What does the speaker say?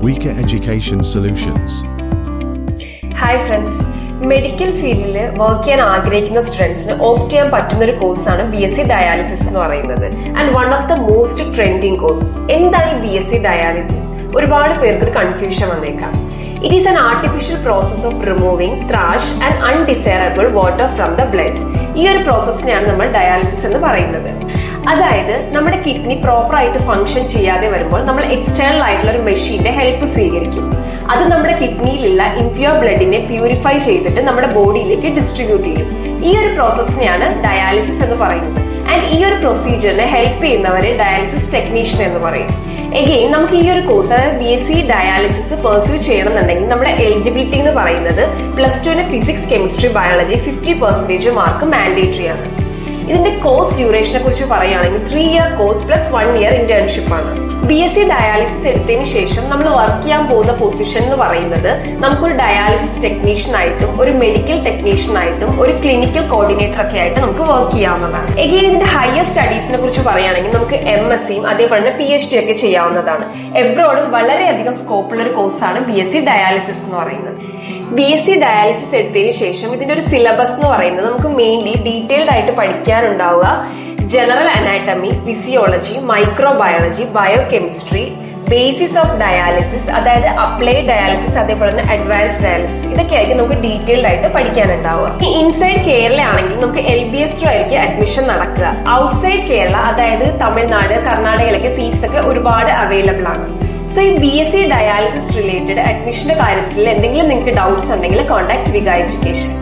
Weaker Education Solutions. Hi friends, medical ഫീൽഡിൽ work ചെയ്യാൻ ആഗ്രഹിക്കുന്ന സ്റ്റുഡൻസിന് ഓപ്റ്റ് ചെയ്യാൻ പറ്റുന്ന ഒരു കോഴ്സാണ് BSc ഡയാലിസിസ് എന്ന് പറയുന്നത്. And one of the most trending course. എന്താണ് ഈ BSc ഡയാലിസിസ്? ഒരുപാട് പേർക്ക് ഒരു കൺഫ്യൂഷൻ വന്നേക്കാം. It is an artificial process of removing trash and undesirable water from the blood. ഈ ഒരു പ്രോസസ്സിനെയാണ് നമ്മൾ ഡയാലിസിസ് എന്ന് പറയുന്നത്. അതായത് നമ്മുടെ കിഡ്നി പ്രോപ്പർ ആയിട്ട് ഫംഗ്ഷൻ ചെയ്യാതെ വരുമ്പോൾ നമ്മൾ എക്സ്റ്റേണൽ ആയിട്ടുള്ള ഒരു മെഷീന്റെ ഹെൽപ്പ് സ്വീകരിക്കും. അത് നമ്മുടെ കിഡ്നിയിലുള്ള ഇംപ്യൂർ ബ്ലഡിനെ പ്യൂരിഫൈ ചെയ്തിട്ട് നമ്മുടെ ബോഡിയിലേക്ക് ഡിസ്ട്രിബ്യൂട്ട് ചെയ്യും. ഈ ഒരു പ്രോസസ്സിനെയാണ് ഡയാലിസിസ് എന്ന് പറയുന്നത്. ആൻഡ് ഈ ഒരു പ്രൊസീജിയറിനെ ഹെൽപ്പ് ചെയ്യുന്നവരെ ഡയാലിസിസ് ടെക്നീഷ്യൻ എന്ന് പറയും. എഗെയിൻ നമുക്ക് ഈ ഒരു കോഴ്സ് അതായത് BSc ഡയാലിസിസ് പെർസ്യൂ ചെയ്യണമെന്നുണ്ടെങ്കിൽ നമ്മുടെ എലിജിബിലിറ്റി എന്ന് പറയുന്നത് +2 physics chemistry biology 50% mark mandatory ആണ്. ഇതിന്റെ കോഴ്സ് ഡ്യൂറേഷനെ കുറിച്ച് പറയുകയാണെങ്കിൽ 3 ഇയർ കോഴ്സ് +1 ഇയർ ഇന്റേൺഷിപ്പ് ആണ്. BSc ഡയാലിസിസ് എടുത്തതിന് ശേഷം നമ്മൾ വർക്ക് ചെയ്യാൻ പോകുന്ന പൊസിഷൻ എന്ന് പറയുന്നത് നമുക്കൊരു ഡയാലിസിസ് ടെക്നീഷ്യൻ ആയിട്ടും ഒരു മെഡിക്കൽ ടെക്നീഷ്യൻ ആയിട്ടും ഒരു ക്ലിനിക്കൽ കോർഡിനേറ്റർ ഒക്കെ ആയിട്ട് നമുക്ക് വർക്ക് ചെയ്യാവുന്നതാണ്. എഗെയിൻ ഇതിന്റെ ഹയർ സ്റ്റഡീസിനെ കുറിച്ച് പറയുകയാണെങ്കിൽ നമുക്ക് MScയും അതേപോലെ തന്നെ PhD ഒക്കെ ചെയ്യാവുന്നതാണ്. എബ്രോഡ് വളരെയധികം സ്കോപ്പുള്ള ഒരു കോഴ്സാണ് BSc ഡയാലിസിസ് എന്ന് പറയുന്നത്. BSc ഡയാലിസിസ് എടുത്തതിന് ശേഷം ഇതിന്റെ ഒരു സിലബസ് എന്ന് പറയുന്നത് നമുക്ക് മെയിൻലി ഡീറ്റെയിൽഡ് ആയിട്ട് പഠിക്കാനുണ്ടാവുക general anatomy, physiology, microbiology, biochemistry, basis of dialysis, അതായത് അപ്ലൈഡ് ഡയാലിസിസ്, അതേപോലെ തന്നെ അഡ്വാൻസ്ഡ് ഡയാലിസിസ്. ഇതൊക്കെ ആയിരിക്കും നമുക്ക് ഡീറ്റെയിൽഡ് ആയിട്ട് പഠിക്കാനുണ്ടാവുക. ഈ ഇൻസൈഡ് കേരള ആണെങ്കിൽ നമുക്ക് LBS ത്രൂ ആയിരിക്കും അഡ്മിഷൻ നടക്കുക. ഔട്ട്സൈഡ് കേരള അതായത് തമിഴ്നാട്, കർണാടകയിലൊക്കെ സീറ്റ്സ് ഒക്കെ ഒരുപാട് അവൈലബിൾ ആണ്. സോ ഈ BSc ഡയാലിസിസ് റിലേറ്റഡ് അഡ്മിഷന്റെ കാര്യത്തിൽ എന്തെങ്കിലും നിങ്ങൾക്ക് ഡൗട്ട്സ് ഉണ്ടെങ്കിൽ കോൺടാക്ട് വിക എഡ്യൂക്കേഷൻ.